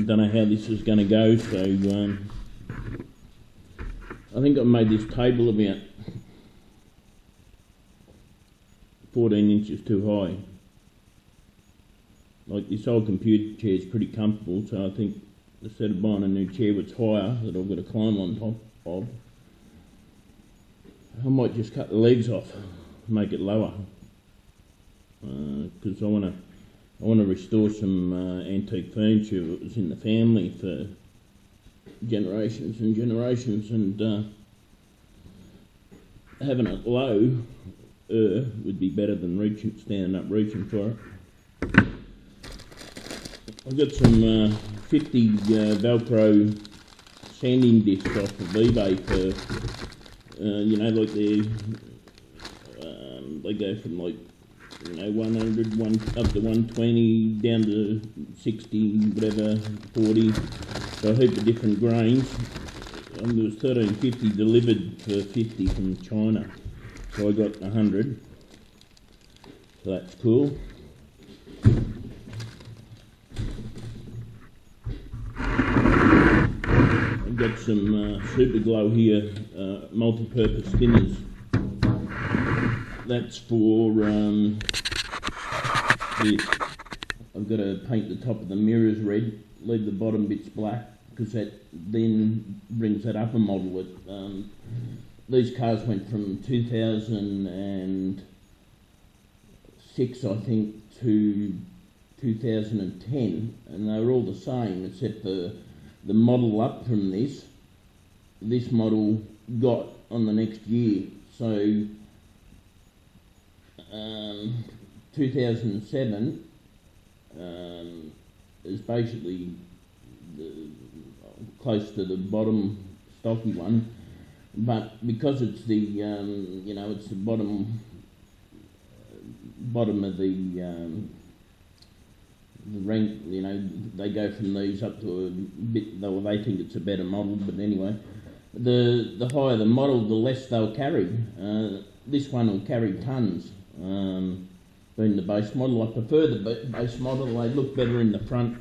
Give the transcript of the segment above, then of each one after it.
don't know how this is going to go, so I think I made this table about 14 inches too high. Like, this old computer chair is pretty comfortable, so I think instead of buying a new chair that's higher that I've got to climb on top of, I might just cut the legs off, make it lower, because I want to restore some antique furniture that was in the family for generations and generations, and having it low would be better than standing up reaching for it. I've got some 50 Velcro sanding discs off of eBay for, you know, like they go from, like, you know, 100, up to 120, down to 60, whatever, 40, so a heap of different grains. There was 13.50 delivered for 50 from China, so I got 100, so that's cool. I've got some Super Glow here, multi-purpose thinners. That's for this. I've got to paint the top of the mirrors red, leave the bottom bits black, because that then brings that upper model. These cars went from 2006, I think, to 2010, and they were all the same, except the model up from this model got on the next year. So 2007 is basically close to the bottom stocky one, but because it's the you know, it's the bottom of the rank, you know, they go from these up to a bit, though they think it's a better model, but anyway, the higher the model, the less they'll carry. This one will carry tons, being the base model. I prefer the base model, they look better in the front.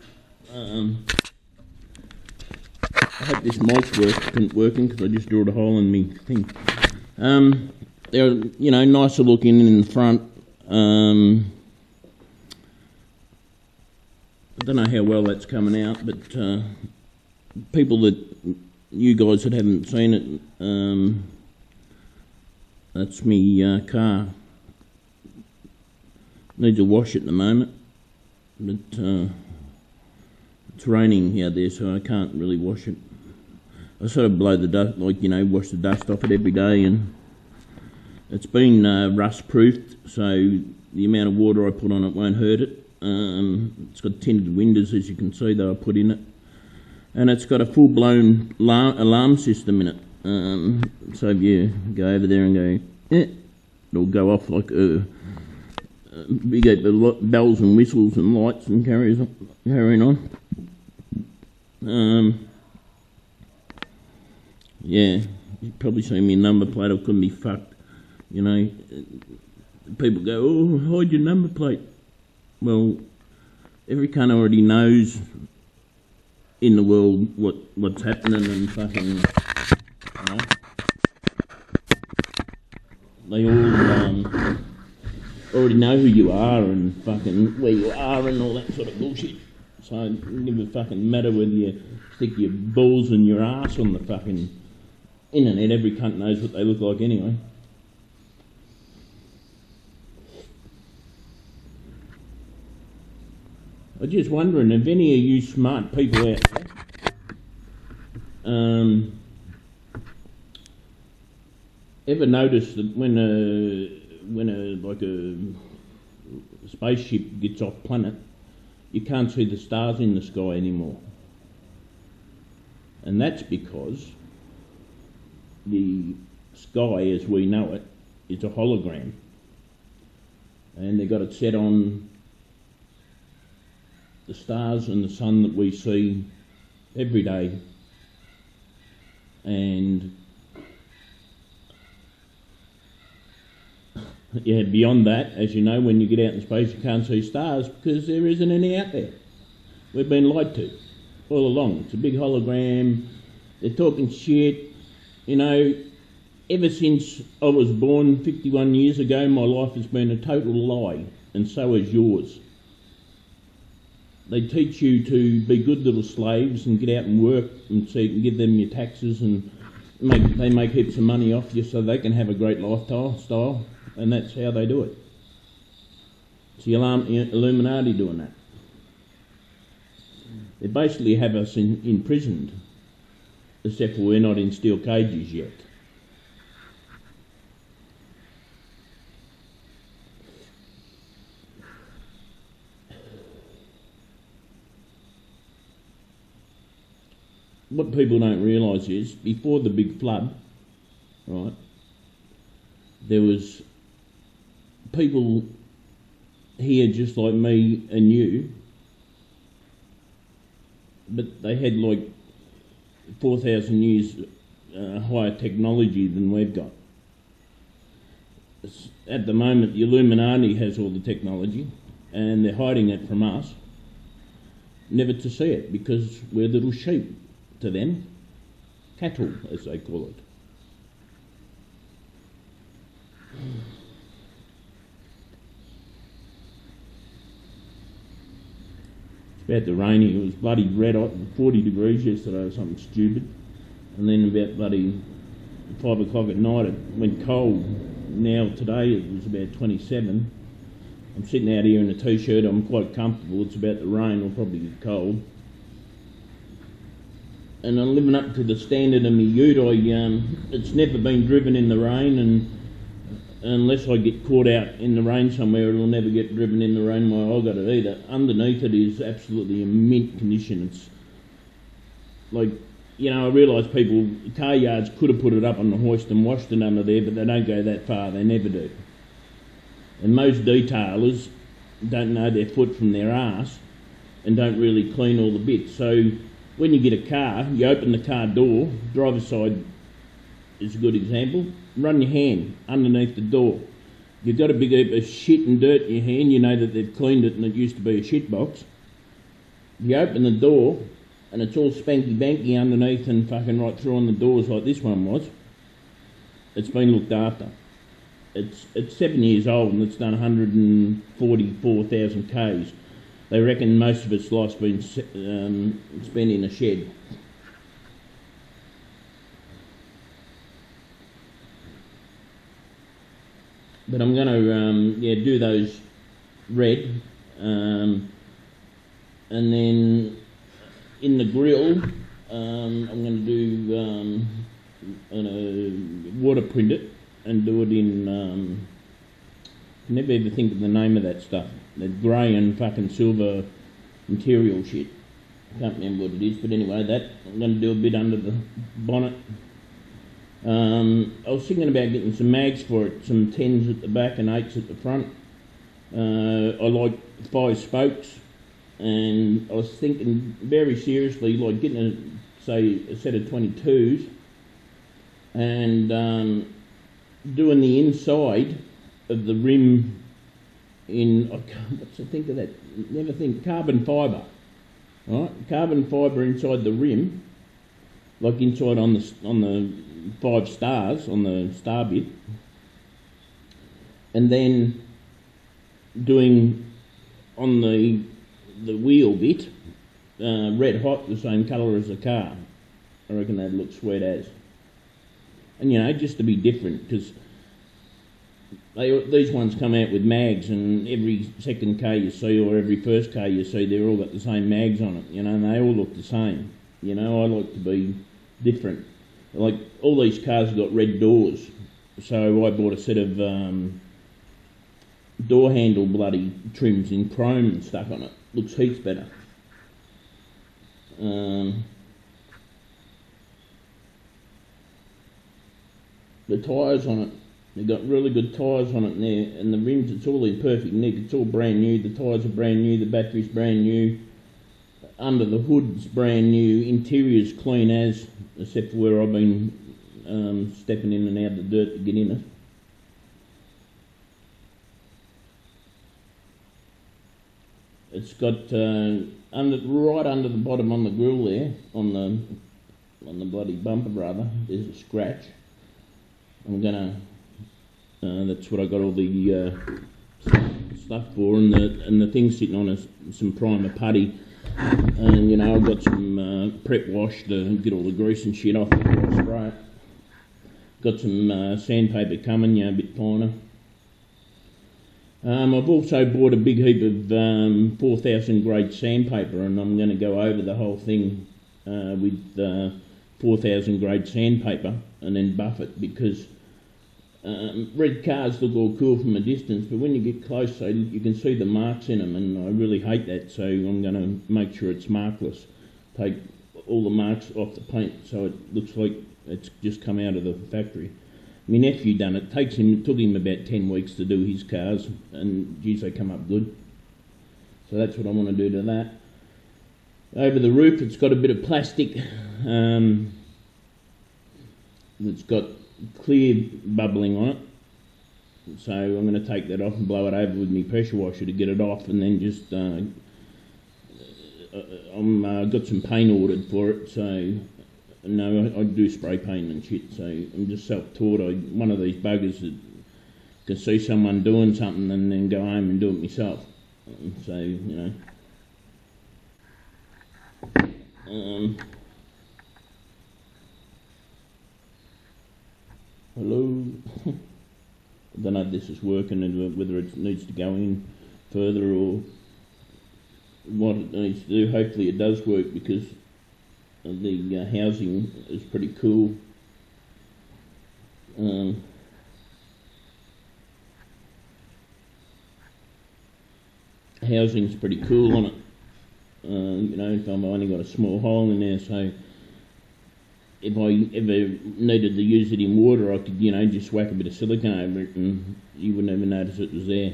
I hope this mic's working, because I just drilled a hole in me thing. They're, you know, nicer looking in the front. I don't know how well that's coming out, but people you guys that haven't seen it, that's me car. Needs a wash at the moment, but it's raining out there, so I can't really wash it. I sort of blow the dust, like, you know, wash the dust off it every day, and it's been rust proofed, so the amount of water I put on it won't hurt it. It's got tinted windows, as you can see, that I put in it, and it's got a full-blown alarm system in it. So if you go over there and go, it'll go off like big bells and whistles and lights and carrying on. Yeah, you probably seen me number plate. I couldn't be fucked, you know. People go, oh, hide your number plate. Well, every cunt already knows in the world what's happening, and fucking, you know, they all already know who you are and fucking where you are and all that sort of bullshit. So it doesn't even fucking matter whether you stick your balls and your ass on the fucking internet. Every cunt knows what they look like anyway. I'm just wondering if any of you smart people out there ever noticed that when a spaceship gets off planet, you can't see the stars in the sky anymore, and that's because the sky as we know it is a hologram, and they've got it set on the stars and the sun that we see every day. And yeah, beyond that, as you know, when you get out in space you can't see stars because there isn't any out there. We've been lied to. all along. It's a big hologram. They're talking shit. You know, ever since I was born 51 years ago, my life has been a total lie, and so is yours. They teach you to be good little slaves and get out and work and so you can give them your taxes, and they make heaps of money off you so they can have a great lifestyle, and that's how they do it. It's the Illuminati doing that. They basically have us imprisoned, except for we're not in steel cages yet. What people don't realise is, before the big flood, right, there was people here just like me and you, but they had like 4,000 years higher technology than we've got. At the moment, the Illuminati has all the technology, and they're hiding it from us, never to see it, because we're little sheep to them, cattle as they call it. It's about to rain here. It was bloody red hot, 40 degrees yesterday or something stupid, and then about bloody 5 o'clock at night it went cold. Now today it was about 27. I'm sitting out here in a t-shirt. I'm quite comfortable. It's about to rain. I'll probably get cold. And I'm living up to the standard of my ute. It's never been driven in the rain, and unless I get caught out in the rain somewhere, it'll never get driven in the rain while I've got it either. Underneath it is absolutely in mint condition. It's like, you know, I realise people, car yards could have put it up on the hoist and washed it under there, but they don't go that far. They never do. And most detailers don't know their foot from their arse and don't really clean all the bits. So when you get a car, you open the car door, driver's side is a good example, run your hand underneath the door. You've got a big heap of shit and dirt in your hand, you know that they've cleaned it and it used to be a shit box. You open the door and it's all spanky-banky underneath and fucking right through on the doors like this one was. It's been looked after. It's 7 years old and it's done 144,000 Ks. They reckon most of its life's been spent in a shed. But I'm going to do those red, and then in the grill I'm going to do waterprint it and do it in never ever think of the name of that stuff. That grey and fucking silver material shit. I can't remember what it is, but anyway, that I'm going to do a bit under the bonnet. I was thinking about getting some mags for it, some 10s at the back and 8s at the front. I like 5 spokes, and I was thinking very seriously, like getting a set of 22s and doing the inside of the rim in, what's the think of that? Never think, carbon fibre. Right, carbon fibre inside the rim, like inside on the 5 stars on the star bit, and then doing on the wheel bit red hot, the same colour as the car. I reckon that'd look sweet as. And you know, just to be different, because these ones come out with mags, and every second K you see or every first K you see, they're all got the same mags on it, you know, and they all look the same. You know, I like to be different. Like, all these cars have got red doors, so I bought a set of door handle bloody trims in chrome and stuff on it. Looks heaps better. The tyres on it, they've got really good tyres on it there, and the rims, it's all in perfect nick. It's all brand new. The tyres are brand new, the battery's brand new, under the hood's brand new, interior's clean as, except for where I've been stepping in and out of the dirt to get in it. it's got right under the bottom on the grill there, on the bloody bumper rather, there's a scratch. I'm gonna, that's what I got all the stuff for, and the thing's sitting on some primer putty, and you know I've got some prep wash to get all the grease and shit off before I spray it. Got some sandpaper coming, you know, a bit finer. I've also bought a big heap of 4000 grade sandpaper, and I'm going to go over the whole thing with 4000 grade sandpaper and then buff it, because red cars look all cool from a distance, but when you get close you can see the marks in them, and I really hate that, so I'm going to make sure it's markless. Take all the marks off the paint so it looks like it's just come out of the factory. My nephew done it. Took him about 10 weeks to do his cars, and geez, they come up good. So that's what I want to do to that. Over the roof, it's got a bit of plastic that's got clear bubbling on it. So I'm going to take that off and blow it over with my pressure washer to get it off, and then just got some paint ordered for it. So no, I do spray paint and shit, so I'm just self-taught. One of these buggers that can see someone doing something and then go home and do it myself. So, you know. Hello? I don't know if this is working and whether it needs to go in further or what it needs to do. Hopefully it does work, because the housing is pretty cool. Housing's pretty cool on it. You know, if I've only got a small hole in there, so if I ever needed to use it in water, I could, you know, just whack a bit of silicone over it and you wouldn't even notice it was there.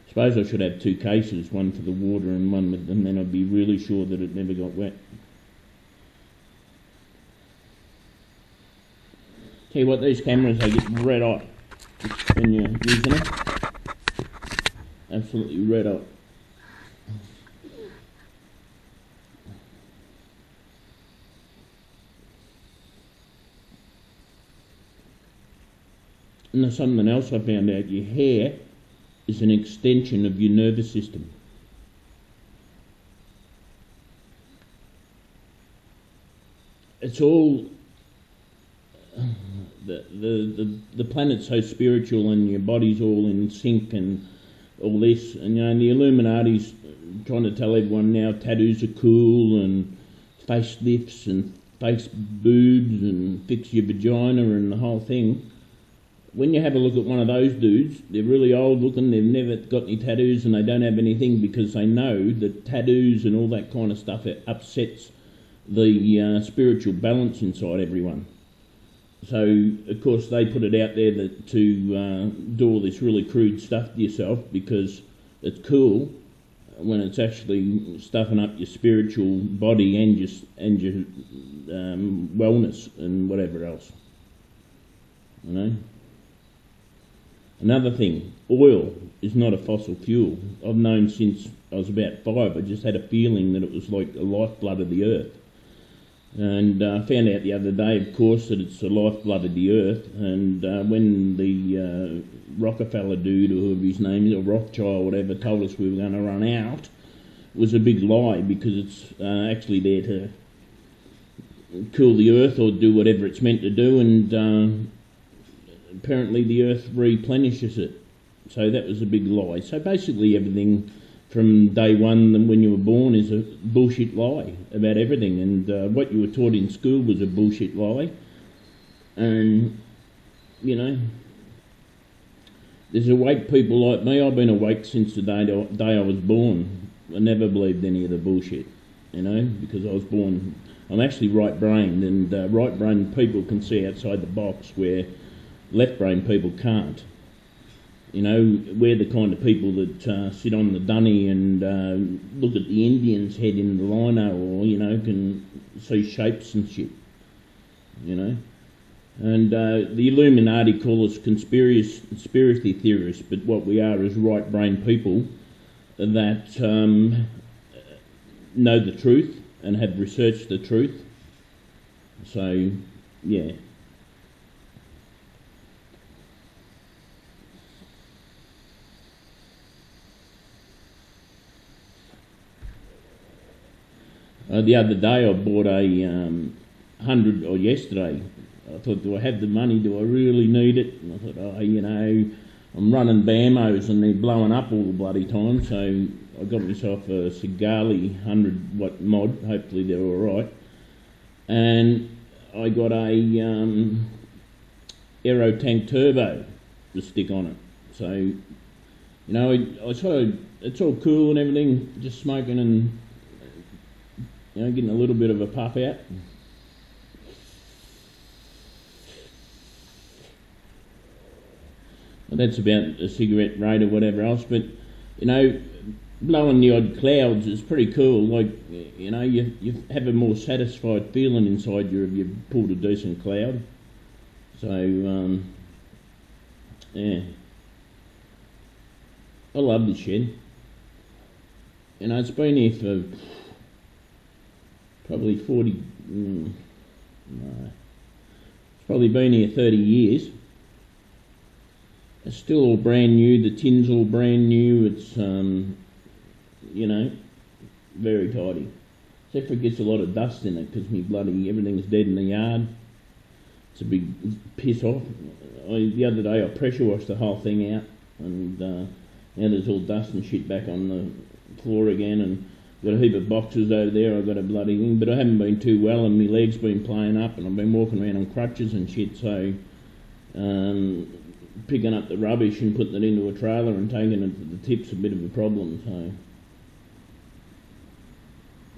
I suppose I should have 2 cases, one for the water and one with them, then I'd be really sure that it never got wet. Tell you what, these cameras, they get red hot when you're using them. Absolutely red hot. And there's something else I found out. Your hair is an extension of your nervous system. It's all the planet's so spiritual, and your body's all in sync and all this, and you know, the Illuminati's trying to tell everyone now tattoos are cool and face lifts and face boobs and fix your vagina and the whole thing. When you have a look at one of those dudes, they're really old looking, they've never got any tattoos and they don't have anything, because they know that tattoos and all that kind of stuff upsets the spiritual balance inside everyone. So, of course, they put it out there to do all this really crude stuff to yourself because it's cool, when it's actually stuffing up your spiritual body and your wellness and whatever else. You know? Another thing, oil is not a fossil fuel. I've known since I was about 5. I just had a feeling that it was like the lifeblood of the earth. And I found out the other day, of course, that it's the lifeblood of the earth. And when the Rockefeller dude, or whoever his name is, or Rothschild, or whatever, told us we were going to run out, it was a big lie, because it's actually there to cool the earth or do whatever it's meant to do, and apparently the earth replenishes it. So that was a big lie. So basically everything from day one when you were born is a bullshit lie about everything, and what you were taught in school was a bullshit lie. And, you know, there's awake people like me. I've been awake since the day I was born. I never believed any of the bullshit, you know, because I was born, I'm actually right-brained, and right-brained people can see outside the box where left-brained people can't. You know, we're the kind of people that sit on the dunny and look at the Indian's head in the lino, or, you know, can see shapes and shit, you know. And the Illuminati call us conspiracy theorists, but what we are is right-brained people that know the truth and have researched the truth. So, yeah. The other day I bought a 100, or yesterday, I thought, do I have the money? Do I really need it? And I thought, oh, you know, I'm running BAMOs and they're blowing up all the bloody time, so I got myself a Sigali 100 watt mod. Hopefully they're all right. And I got a Aero Tank Turbo to stick on it. So, you know, I sort of, it's all cool and everything, just smoking and, you know, getting a little bit of a puff out. Well, that's about a cigarette rate or whatever else, but, you know, blowing the odd clouds is pretty cool. Like, you know, you have a more satisfied feeling inside you if you've pulled a decent cloud. So, yeah. I love this shed. You know, it's been here for probably 40, no, it's probably been here 30 years. It's still all brand new, the tin's all brand new, it's, you know, very tidy. Except for it gets a lot of dust in it because everything's dead in the yard. It's a big piss off. The other day I pressure washed the whole thing out and now there's all dust and shit back on the floor again, and got a heap of boxes over there. I've got a bloody thing, but I haven't been too well and my leg's been playing up and I've been walking around on crutches and shit, so picking up the rubbish and putting it into a trailer and taking it to the tip's a bit of a problem, so.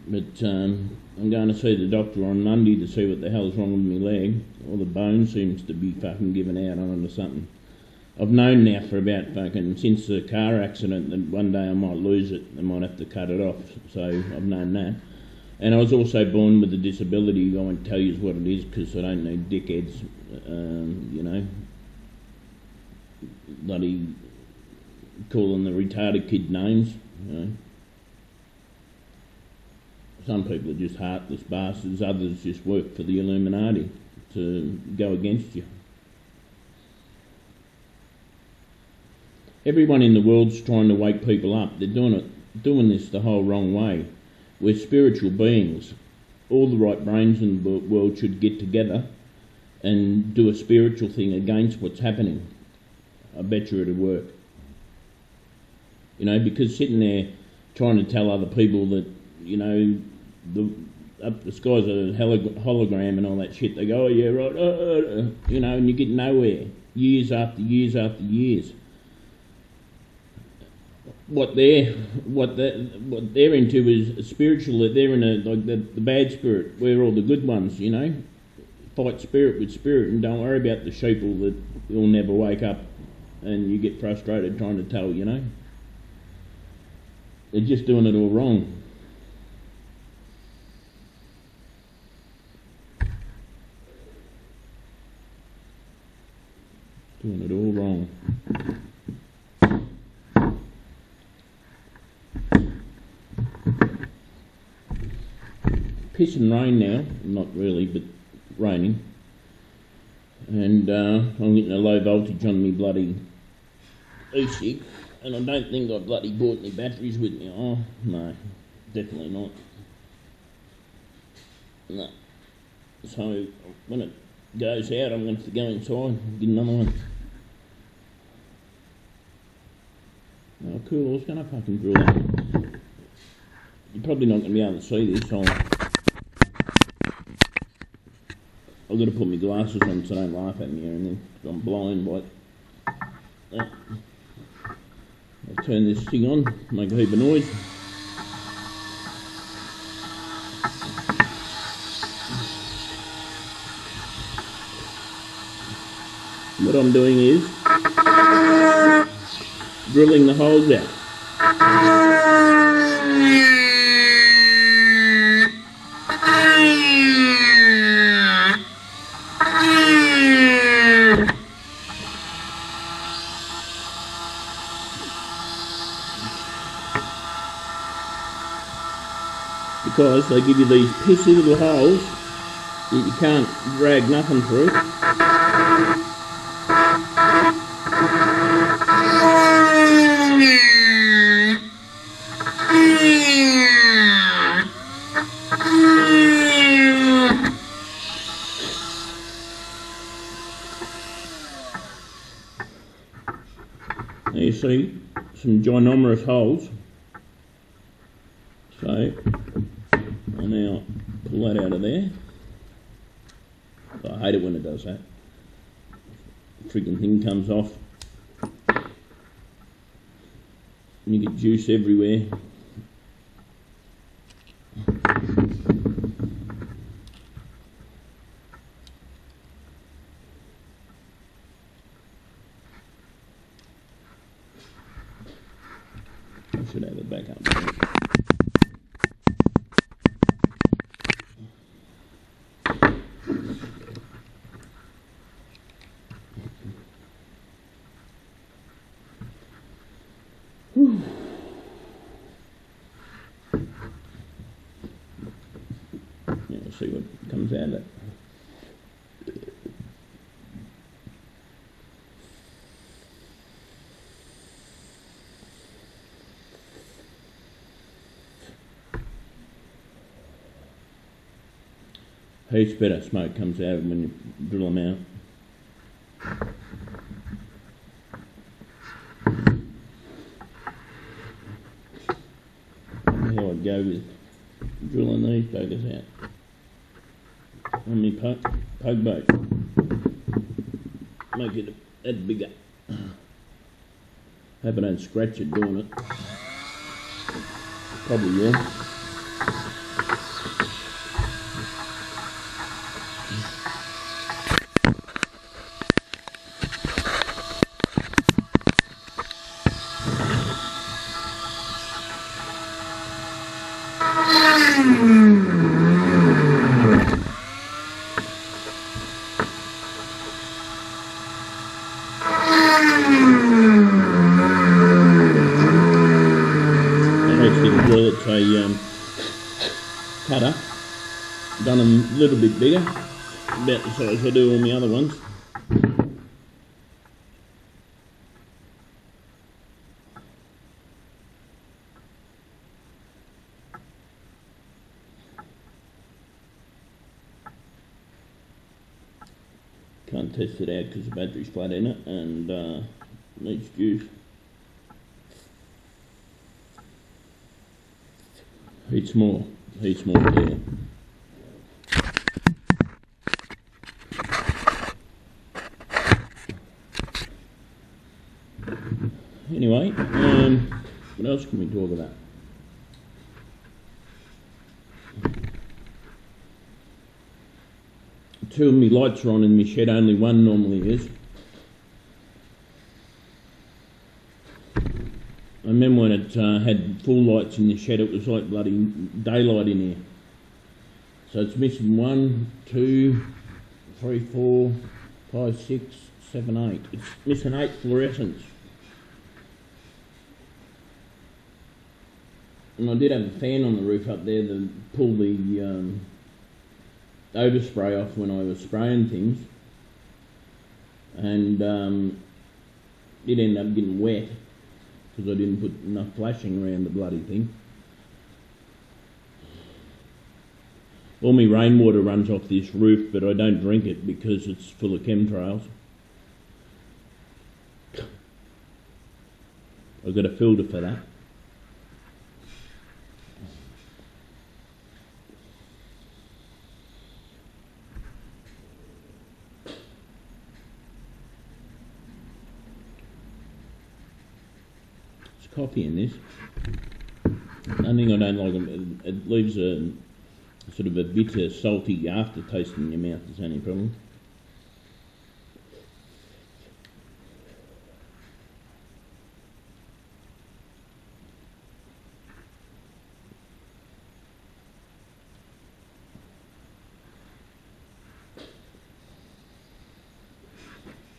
But I'm going to see the doctor on Monday to see what the hell's wrong with my leg. All the bone seems to be fucking giving out on it or something. I've known now for about since the car accident that one day I might lose it, I might have to cut it off, so I've known that. And I was also born with a disability. I won't tell you what it is because I don't need dickheads, you know, bloody calling the retarded kid names, you know. Some people are just heartless bastards, others just work for the Illuminati to go against you. Everyone in the world's trying to wake people up. They're doing this the whole wrong way. We're spiritual beings. All the right brains in the world should get together and do a spiritual thing against what's happening. I bet you it'll work. You know, because sitting there trying to tell other people that, you know, the sky's a hologram and all that shit, they go, oh yeah, right, you know, and you get nowhere. Years after years after years. What they're into is spiritual. That they're in like the bad spirit. We're all the good ones, you know. Fight spirit with spirit, and don't worry about the sheeple that will never wake up, and you get frustrated trying to tell, you know. They're just doing it all wrong. Doing it all wrong. Piss and rain now, not really, but raining. And I'm getting a low voltage on me bloody e-cig, and I don't think I bloody bought any batteries with me. Oh, no, definitely not. No. So when it goes out, I'm going to have to go inside and get another one. Oh, cool, I was going to fucking drill that. You're probably not going to be able to see this. I've got to put my glasses on so don't laugh at me or anything. I'm blind, but I'll turn this thing on, make a heap of noise. What I'm doing is drilling the holes out. because they give you these pissy little holes that you can't drag nothing through. There you see some ginormous holes. So I'll now pull that out of there. I hate it when it does that. The freaking thing comes off and you get juice everywhere. I should have it back up. Yeah, we'll see what comes out of it. Heaps better smoke comes out of them when you drill them out. How I'd go with drilling these buggers out on my pug boat. Make it a bit bigger. Hope I don't scratch it doing it. Probably will. It's a cutter, done them a little bit bigger, about the size I do all my other ones. Can't test it out because the battery's flat in it and needs juice. Heats more there. Anyway, what else can we talk about? Two of my lights are on in my shed, only one normally is. I remember when it had full lights in the shed, it was like bloody daylight in here. So it's missing 1, 2, 3, 4, 5, 6, 7, 8. It's missing 8 fluorescents. And I did have a fan on the roof up there to pull the overspray off when I was spraying things. And it ended up getting wet, because I didn't put enough flashing around the bloody thing. All my rainwater runs off this roof, but I don't drink it because it's full of chemtrails. I've got a filter for that. Coffee in this. One thing I don't like, it leaves a sort of a bitter, salty aftertaste in your mouth. Is the only problem.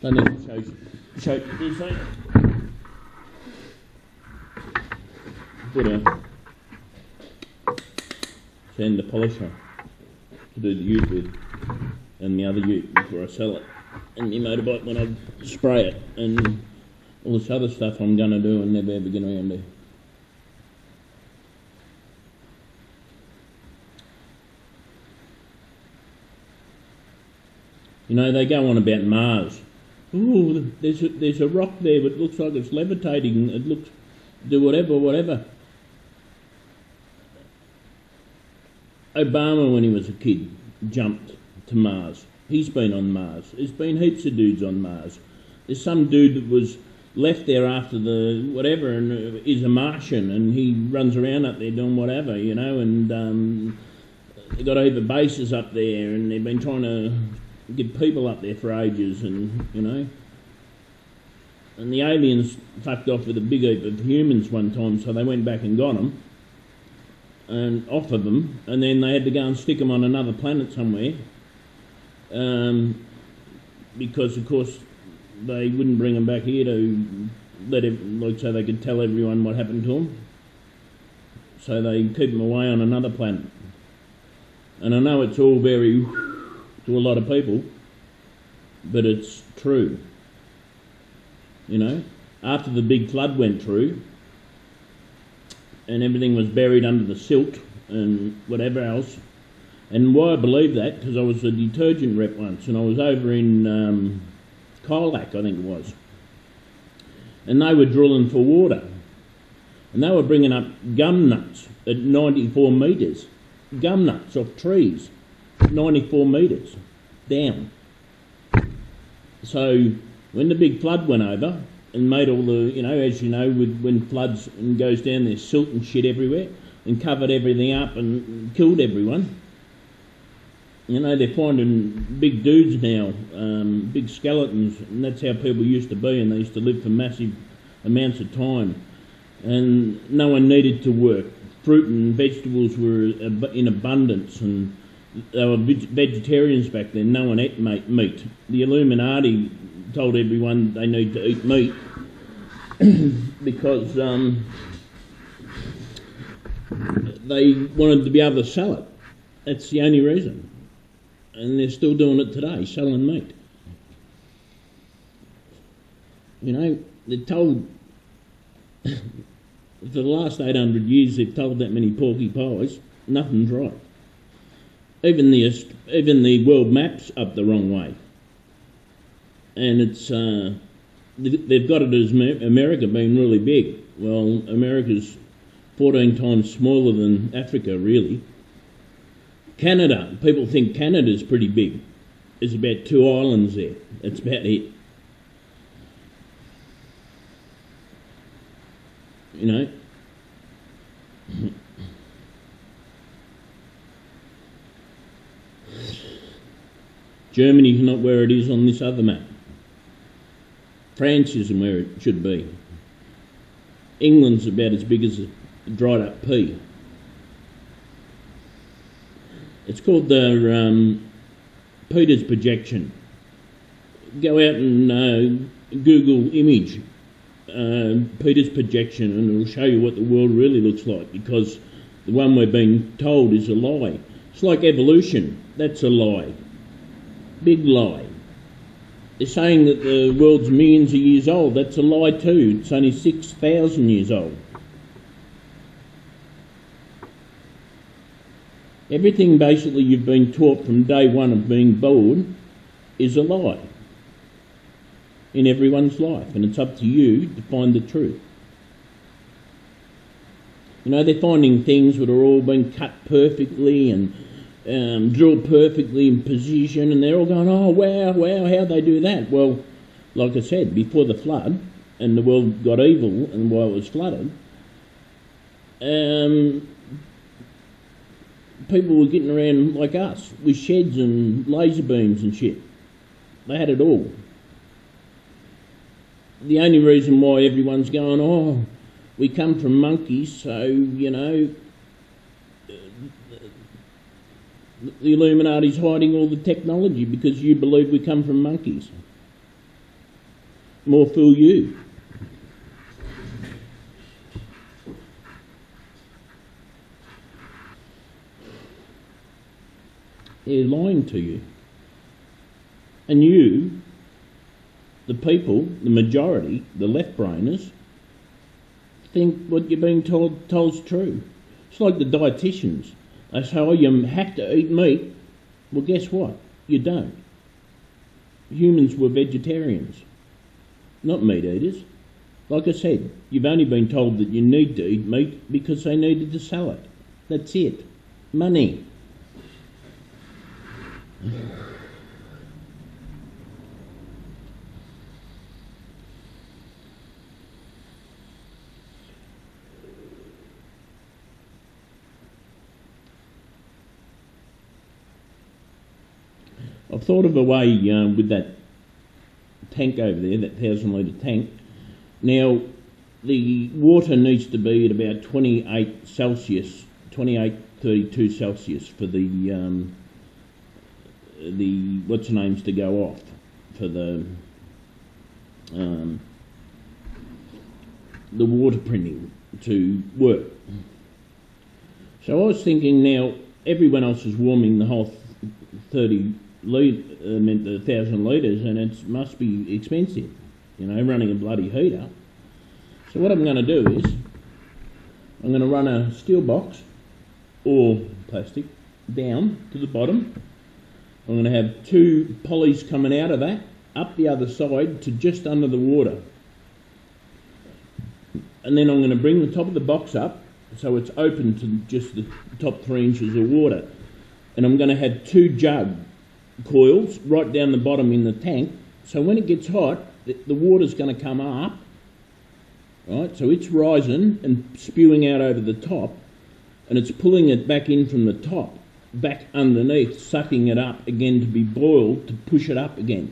Don't need to show this thing. Put a sand the polisher to do the ute with, and the other ute before I sell it, and my motorbike when I spray it, and all this other stuff I'm going to do and never ever get around to. You know, they go on about Mars. Ooh, there's a rock there that looks like it's levitating. It looks, do whatever. Obama, when he was a kid, jumped to Mars. He's been on Mars. There's been heaps of dudes on Mars. There's some dude that was left there after the whatever and is a Martian, and he runs around up there doing whatever, you know, and they've got over bases up there, and they've been trying to get people up there for ages, and you know, and the aliens fucked off with a big heap of humans one time, so they went back and got them and offered them, and then they had to go and stick them on another planet somewhere, because of course they wouldn't bring them back here to let so they could tell everyone what happened to them, so they keep them away on another planet. And I know it's all very to a lot of people, but it's true. You know, after the big flood went through and everything was buried under the silt and whatever else, and why I believe that, because I was a detergent rep once, and I was over in Colac, I think it was, and they were drilling for water, and they were bringing up gum nuts at 94 metres, gum nuts off trees, 94 metres down. So when the big flood went over and made all the, you know, as you know, when floods and goes down, there's silt and shit everywhere, and covered everything up and killed everyone. You know, they're finding big dudes now, big skeletons, and that's how people used to be, and they used to live for massive amounts of time. And no one needed to work. Fruit and vegetables were in abundance, and they were vegetarians back then. No one ate meat. The Illuminati told everyone they need to eat meat because they wanted to be able to sell it. That's the only reason. And they're still doing it today, selling meat. You know, they're told, for the last 800 years, they've told that many porky pies, nothing's right. Even the world map's up the wrong way. And it's, they've got it as America being really big. Well, America's 14 times smaller than Africa, really. Canada, people think Canada's pretty big. There's about 2 islands there. That's about it. You know? Germany's not where it is on this other map. France isn't where it should be. England's about as big as a dried up pea. It's called the Peters projection. Go out and Google image Peters projection, and it'll show you what the world really looks like, because the one we're being told is a lie. It's like evolution. That's a lie. Big lie. They're saying that the world's millions of years old. That's a lie too. It's only 6,000 years old. Everything basically you've been taught from day one of being born is a lie in everyone's life, and it's up to you to find the truth. You know, they're finding things that are all been cut perfectly and drilled perfectly in position, and they're all going, oh, wow, how'd they do that? Well, like I said, before the flood, and the world got evil and while it was flooded, people were getting around like us, with sheds and laser beams and shit. They had it all. The only reason why everyone's going, oh, we come from monkeys, so, you know, the Illuminati's hiding all the technology because you believe we come from monkeys. More fool you. They're lying to you. And you, the people, the majority, the left-brainers, think what you're being told's true. It's like the dietitians. They say, oh, you have to eat meat. Well, guess what? You don't. Humans were vegetarians, not meat eaters. Like I said, you've only been told that you need to eat meat because they needed to sell it. That's it. Money. I've thought of a way with that tank over there, that 1,000 litre tank. Now, the water needs to be at about 28 Celsius, 28, 32 Celsius for the what's the names to go off for the water printing to work. So I was thinking, now everyone else is warming the whole 1,000 litres, and it must be expensive, you know, running a bloody heater. So what I'm going to do is I'm going to run a steel box or plastic down to the bottom. I'm going to have 2 pulleys coming out of that up the other side to just under the water, and then I'm going to bring the top of the box up so it's open to just the top 3 inches of water, and I'm going to have 2 jug coils right down the bottom in the tank, so when it gets hot the water's going to come up, right, so it's rising and spewing out over the top, and it's pulling it back in from the top back underneath, sucking it up again to be boiled to push it up again.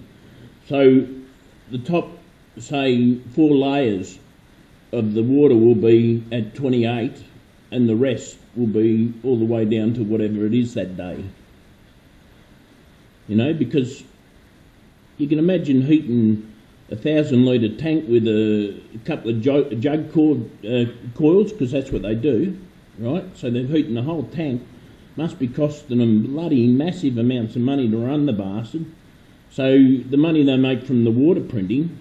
So the top, say 4 layers of the water will be at 28 and the rest will be all the way down to whatever it is that day. You know, because you can imagine heating a 1,000 litre tank with a couple of jug coils, because that's what they do, right? So they're heating the whole tank. Must be costing them bloody massive amounts of money to run the bastard. So the money they make from the water printing,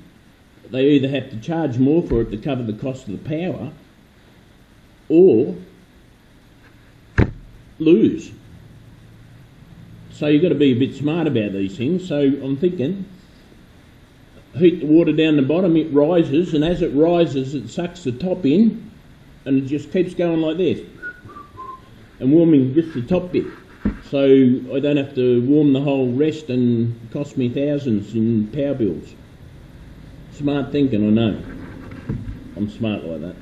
they either have to charge more for it to cover the cost of the power, or lose. So you've got to be a bit smart about these things. So I'm thinking, heat the water down the bottom, it rises, and as it rises it sucks the top in, and it just keeps going like this, and warming just the top bit. So I don't have to warm the whole rest and cost me thousands in power bills. Smart thinking, I know. I'm smart like that.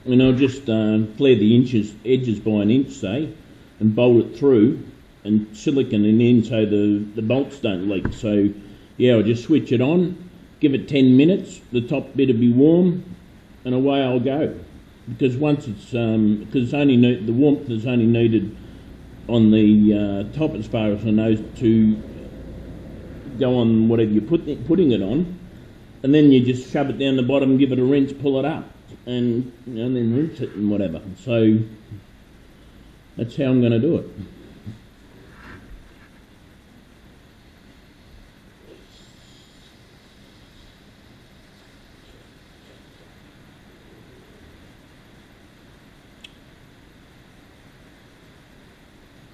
And I'll just flare the edges by an inch, say, and bolt it through, and silicone it in so the bolts don't leak. So yeah, I'll just switch it on, give it 10 minutes, the top bit will be warm, and away I'll go. Because once it's because it's only the warmth is only needed on the top, as far as I know, to go on whatever you're putting it on, and then you just shove it down the bottom, give it a rinse, pull it up, and then rinse it and whatever. So that's how I'm going to do it.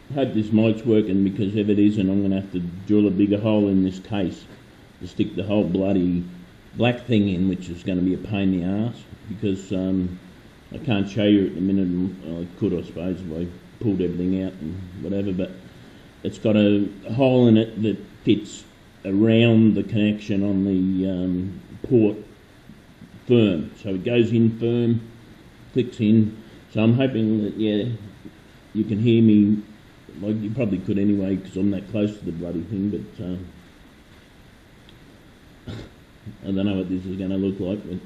I hope this mic's working, because if it isn't, I'm going to have to drill a bigger hole in this case to stick the whole bloody black thing in, which is going to be a pain in the arse, because I can't show you at the minute. I could, I suppose, if I pulled everything out and whatever, but it's got a hole in it that fits around the connection on the port firm, so it goes in firm, clicks in. So I'm hoping that, yeah, you can hear me. Like, you probably could anyway, because I'm that close to the bloody thing, but I don't know what this is going to look like. But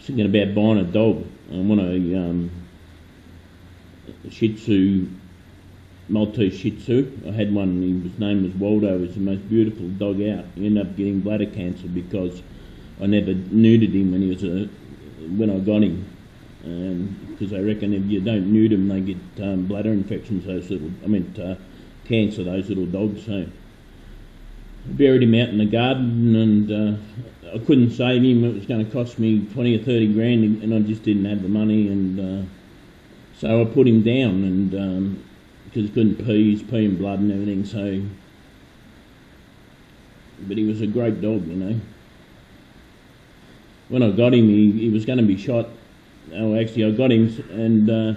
thinking about buying a dog. I want a Shih Tzu Maltese Shih Tzu. I had one, his name was Waldo. He was the most beautiful dog out. He ended up getting bladder cancer because I never neutered him when I got him. Because I reckon if you don't neuter them, they get bladder infections, cancer, those little dogs. So I buried him out in the garden, and I couldn't save him. It was going to cost me 20 or 30 grand, and I just didn't have the money, and so I put him down, and because he couldn't pee, he's peeing blood and everything. So, but he was a great dog, you know. When I got him, he was going to be shot. Oh, actually, I got him, and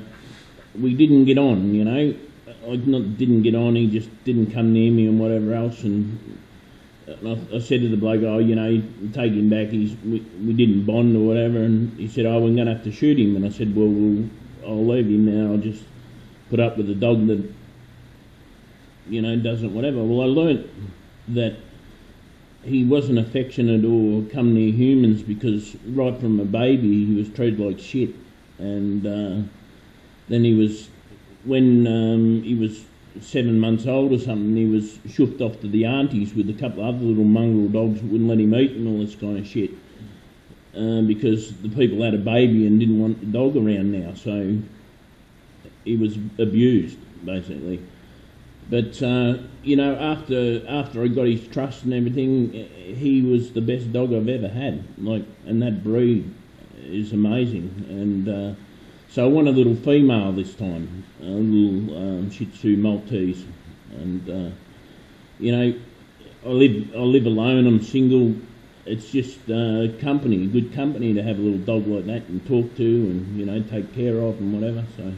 we didn't get on, you know. Didn't get on, he just didn't come near me and whatever else. And I said to the bloke, oh, you know, take him back. We didn't bond or whatever. And he said, oh, we're going to have to shoot him. And I said, well, I'll leave him now. I'll just put up with a dog that, you know, doesn't whatever. Well, I learnt that he wasn't affectionate or come near humans because right from a baby he was treated like shit. And then he was, when he was 7 months old or something, he was shoofed off to the aunties with a couple of other little mongrel dogs that wouldn't let him eat and all this kind of shit. Because the people had a baby and didn't want the dog around now, so he was abused, basically. But, you know, after I got his trust and everything, he was the best dog I've ever had. And that breed is amazing. And so I want a little female this time, a little Shih Tzu Maltese. And, you know, I live alone, I'm single. It's just company, good company to have a little dog like that and talk to and, you know, take care of and whatever. So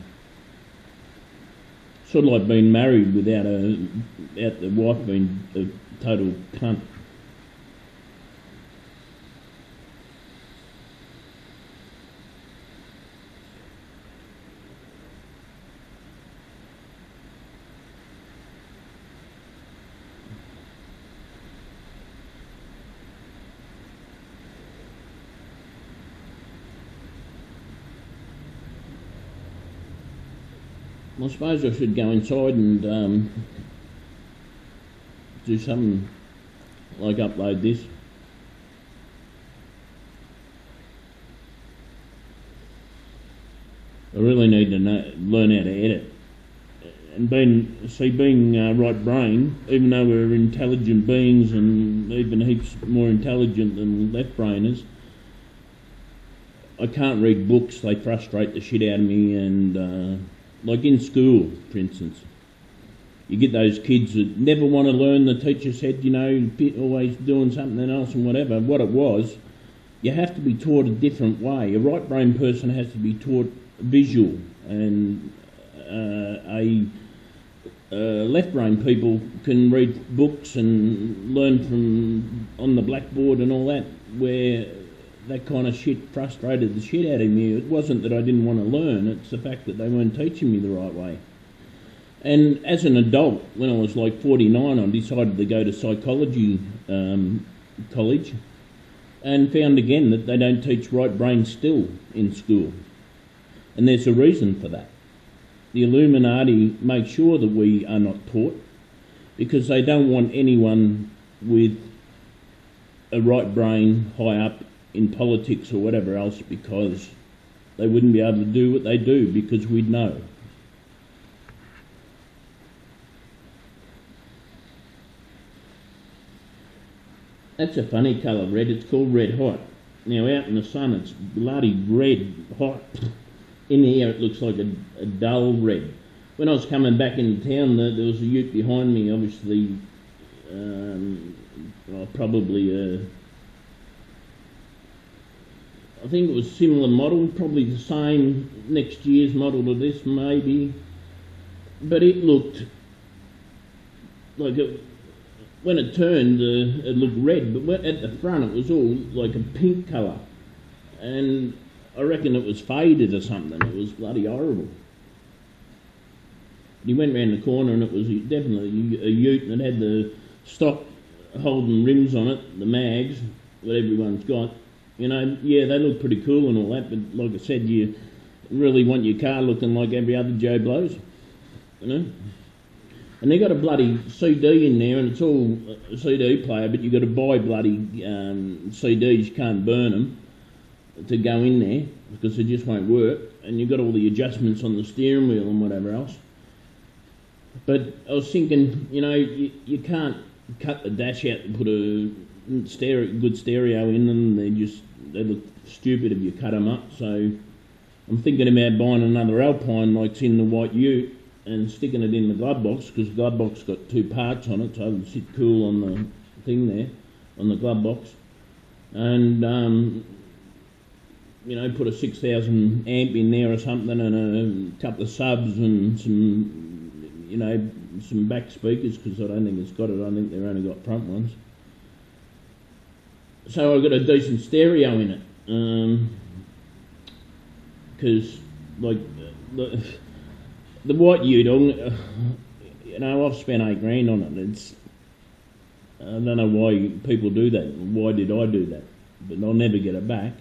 sort of like being married without the wife being a total cunt. I suppose I should go inside and do something like upload this. I really need to learn how to edit. And being right brain, even though we're intelligent beings and even heaps more intelligent than left brainers, I can't read books. They frustrate the shit out of me. And like in school, for instance, you get those kids that never want to learn. The teacher said, you know, always doing something else and whatever. What it was, you have to be taught a different way. A right brain person has to be taught visual, and left brain people can read books and learn from on the blackboard and all that, where that kind of shit frustrated the shit out of me. It wasn't that I didn't want to learn, it's the fact that they weren't teaching me the right way. And as an adult, when I was like 49, I decided to go to psychology college, and found again that they don't teach right brain still in school. And there's a reason for that. The Illuminati make sure that we are not taught, because they don't want anyone with a right brain high up in politics or whatever else, because they wouldn't be able to do what they do, because we'd know. That's a funny colour, red. It's called red hot. Now out in the sun it's bloody red hot. In the air it looks like a dull red. When I was coming back into town, there was a ute behind me, obviously probably I think it was a similar model, probably the same next year's model to this maybe, but it looked like when it turned it looked red, but at the front it was all like a pink colour, and I reckon it was faded or something. It was bloody horrible. He went round the corner and it was definitely a ute, and it had the stock Holden rims on it, the mags that everyone's got. You know, yeah, they look pretty cool and all that, but like I said, you really want your car looking like every other Joe Blows, you know. And they got a bloody CD in there, and it's all a CD player, but you got to buy bloody CDs. You can't burn them to go in there because they just won't work. And you've got all the adjustments on the steering wheel and whatever else. But I was thinking, you know, you can't cut the dash out and put a good stereo in them. They look stupid if you cut them up. So I'm thinking about buying another Alpine like's in the white ute and sticking it in the glove box, because the glove box got 2 parts on it, so it'll sit cool on the thing there, on the glove box. And you know, put a 6,000 amp in there or something, and a couple of subs and some, you know, some back speakers, because I don't think it's got it. I think they've only got front ones. So I've got a decent stereo in it, because like the white ute, you know, I've spent $8 on it. I don't know why people do that. Why did I do that? But I'll never get it back.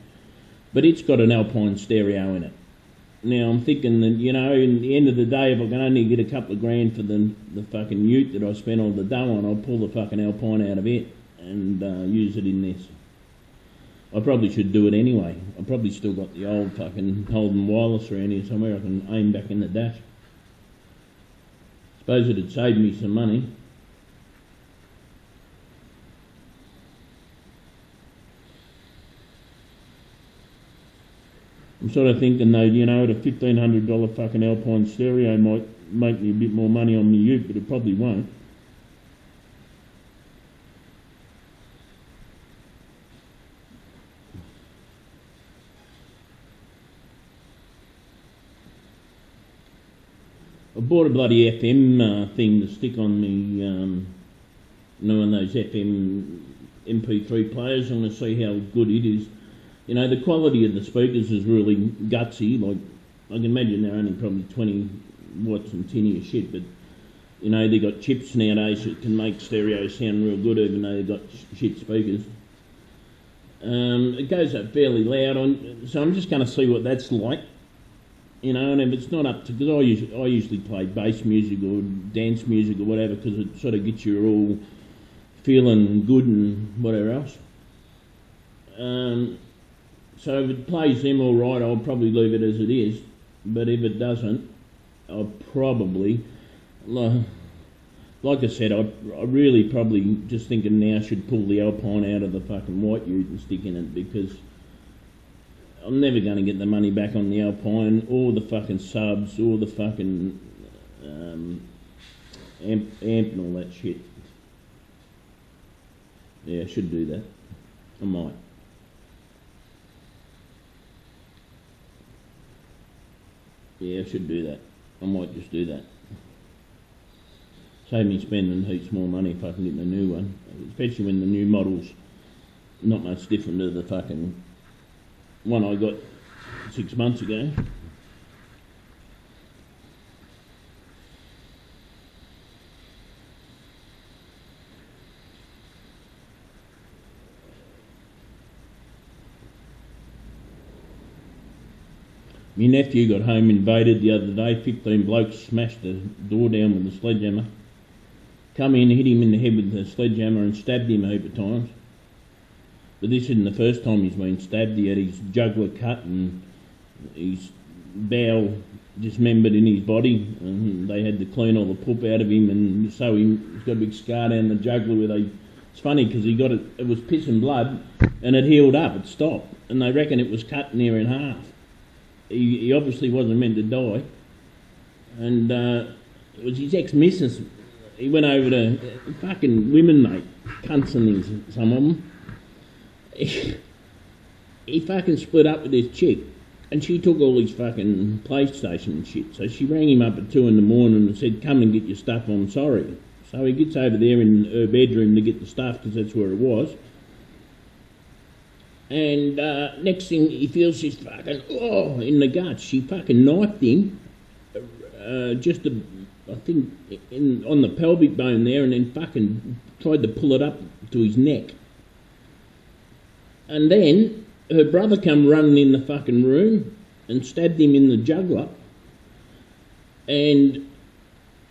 But it's got an Alpine stereo in it. Now I'm thinking that, you know, in the end of the day, if I can only get a couple of grand for the fucking ute that I spent all the dough on, I'll pull the fucking Alpine out of it and use it in this. I probably should do it anyway. I've probably still got the old fucking Holden wireless around here somewhere I can aim back in the dash. Suppose it'd save me some money. I'm sort of thinking though, you know, a $1,500 fucking Alpine stereo might make me a bit more money on my ute, but it probably won't. I bought a bloody FM thing to stick on me, you know, on those FM MP3 players. I'm going to see how good it is. You know, the quality of the speakers is really gutsy. Like, I can imagine they're only probably 20 watts and tinny as shit, but, you know, they got chips nowadays that can make stereo sound real good, even though they've got shit speakers. It goes up fairly loud, so I'm just going to see what that's like. You know, and if it's not up to, because I usually play bass music or dance music or whatever, because it sort of gets you all feeling good and whatever else. So if it plays them all right, I'll probably leave it as it is. But if it doesn't, I'll probably, like I said, I really probably just thinking now should pull the Alpine out of the fucking white ute and stick in it, because I'm never going to get the money back on the Alpine, or the fucking subs, or the fucking amp and all that shit. Yeah, I should do that. I might. Yeah, I should do that. I might just do that. Save me spending heaps more money if I can get the new one. Especially when the new model's not much different to the fucking one I got 6 months ago. My nephew got home invaded the other day. 15 blokes smashed the door down with a sledgehammer. Come in, hit him in the head with the sledgehammer and stabbed him a heap of times. But this isn't the first time he's been stabbed. He had his jugular cut and his bowel dismembered in his body, and they had to clean all the poop out of him, and so he's got a big scar down the jugular where they... It's funny because he got it was piss and blood, and it healed up, it stopped, and they reckon it was cut near in half. He obviously wasn't meant to die, and it was his ex-missus. He went over to fucking women, mate, cunts and things, some of them. He fucking split up with this chick, and she took all his fucking PlayStation and shit. So she rang him up at 2 in the morning and said, "Come and get your stuff, I'm sorry." So he gets over there in her bedroom to get the stuff, because that's where it was. And next thing he feels she's fucking, in the guts. She fucking knifed him, I think, on the pelvic bone there, and then fucking tried to pull it up to his neck. And then her brother come running in the fucking room and stabbed him in the jugular. And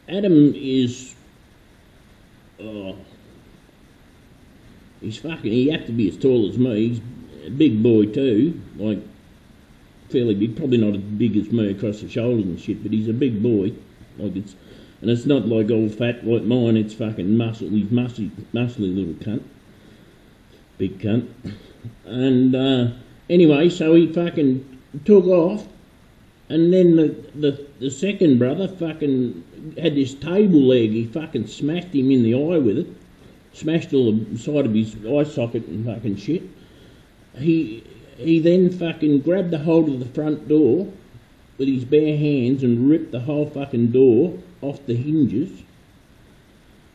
Adam is Oh, he's fucking, he had to be as tall as me. He's a big boy too, like fairly big, probably not as big as me across the shoulders and shit, but he's a big boy. Like and it's not like all fat like mine, it's fucking muscle, he's muscly little cunt. Big cunt. And anyway, so he fucking took off, and then the second brother fucking had this table leg, he fucking smashed him in the eye with it, smashed all the side of his eye socket and fucking shit. He then fucking grabbed the hold of the front door with his bare hands and ripped the whole fucking door off the hinges.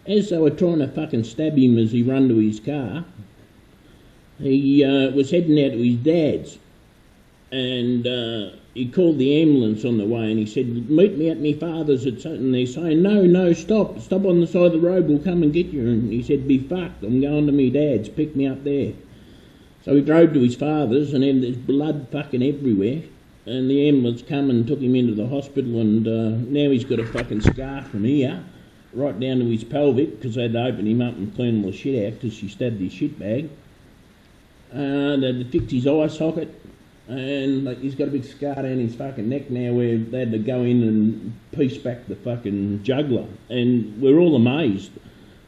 As they were trying to fucking stab him as he run to his car, he was heading out to his dad's, and he called the ambulance on the way, and he said, meet me at my father's at something. And they're saying, no, stop on the side of the road, we'll come and get you. And he said, be fucked, I'm going to my dad's, pick me up there. So he drove to his father's, and then there's blood fucking everywhere, and the ambulance come and took him into the hospital, and now he's got a fucking scar from here right down to his pelvic, because they had to open him up and clean all the shit out because she stabbed his shit bag. They fixed his eye socket, and like, he's got a big scar down his fucking neck now where they had to go in and piece back the fucking jugular, and we're all amazed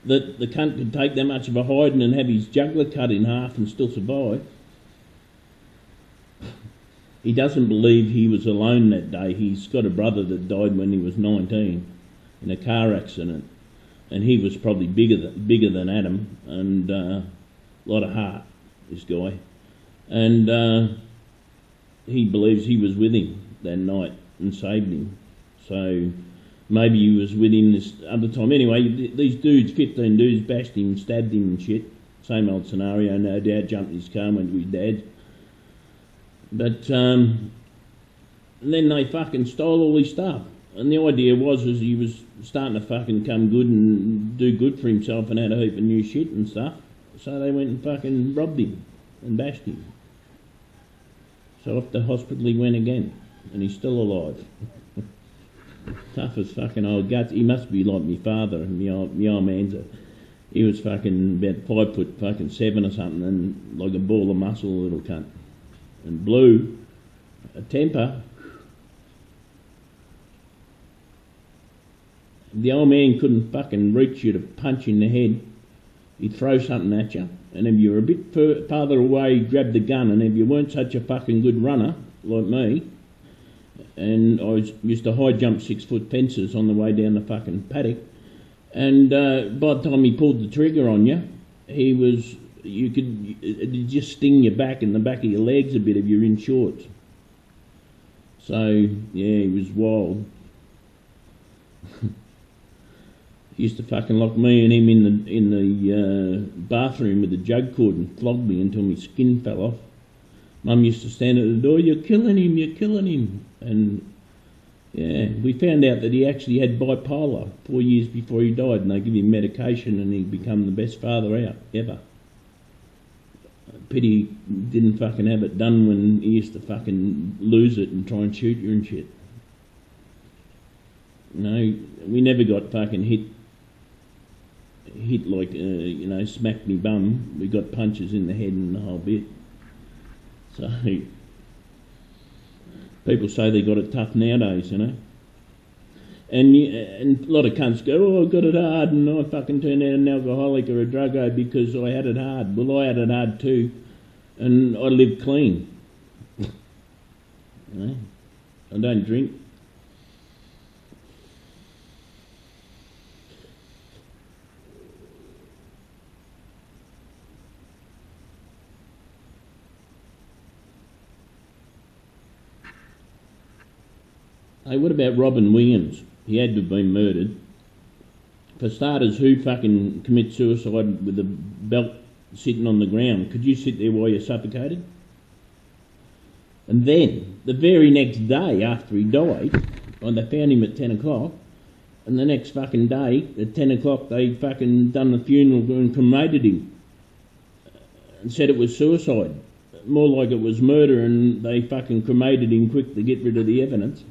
that the cunt could take that much of a hiding and have his jugular cut in half and still survive. He doesn't believe he was alone that day. He's got a brother that died when he was 19 in a car accident, and he was probably bigger than Adam, and a lot of heart, this guy. And he believes he was with him that night and saved him. So maybe he was with him this other time. Anyway, these dudes, 15 dudes, bashed him, stabbed him and shit. Same old scenario, no doubt, jumped in his car and went to his dad's. But then they fucking stole all his stuff. And the idea was he was starting to fucking come good and do good for himself and had a heap of new shit and stuff. So they went and fucking robbed him and bashed him. So off to hospital he went again, and he's still alive. Tough as fucking old guts. He must be like my father, my old man's he was fucking about 5'7" or something, and like a ball of muscle, little cunt. And blue, a temper. The old man couldn't fucking reach you to punch in the head. He'd throw something at you, and if you were a bit farther away, he'd grab the gun, and if you weren't such a fucking good runner, like me, and I used to high jump 6-foot fences on the way down the fucking paddock, and by the time he pulled the trigger on you, it'd just sting your back and the back of your legs a bit if you're in shorts. So, yeah, he was wild. He used to fucking lock me and him in the bathroom with a jug cord and flog me until my skin fell off. Mum used to stand at the door, you're killing him. And yeah, we found out that he actually had bipolar 4 years before he died, and they give him medication and he'd become the best father out ever. Pity he didn't fucking have it done when he used to fucking lose it and try and shoot you and shit. No, we never got fucking hit like, smacked me bum. We got punches in the head and the whole bit. So, people say they got it tough nowadays, And a lot of cunts go, oh, I got it hard, and I fucking turned out an alcoholic or a druggo because I had it hard. Well, I had it hard too, and I lived clean. I don't drink. Hey, what about Robin Williams? He had to have been murdered. For starters, who fucking commits suicide with a belt sitting on the ground? Could you sit there while you're suffocated? And then, the very next day after he died, they found him at 10 o'clock, and the next fucking day, at 10 o'clock, they fucking done the funeral and cremated him. And said it was suicide. More like it was murder, and they fucking cremated him quick to get rid of the evidence.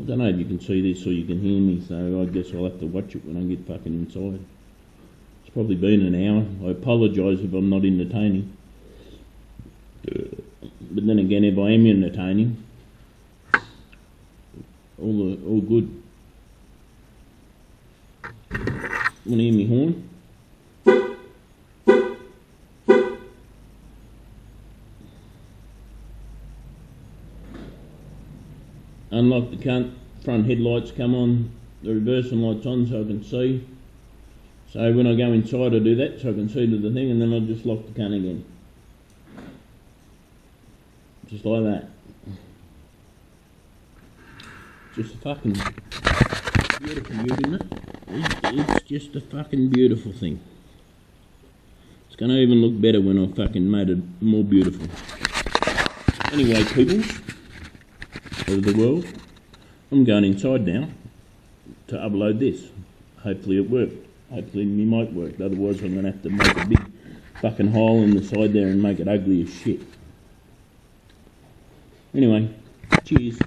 I don't know if you can see this or you can hear me, so I guess I'll have to watch it when I get fucking inside. It's probably been an hour. I apologise if I'm not entertaining. But then again, if I am entertaining, all good. Want to hear me horn? Unlock the front headlights come on, the reversing lights on so I can see. So when I go inside I do that so I can see to the thing, and then I just lock the cunt again. Just like that. Just a fucking beautiful beauty, isn't it? It's just a fucking beautiful thing. It's going to even look better when I fucking made it more beautiful. Anyway, peoples of the world, I'm going inside now to upload this. Hopefully it worked. Hopefully me might work. Otherwise I'm going to have to make a big fucking hole in the side there and make it ugly as shit. Anyway, cheers.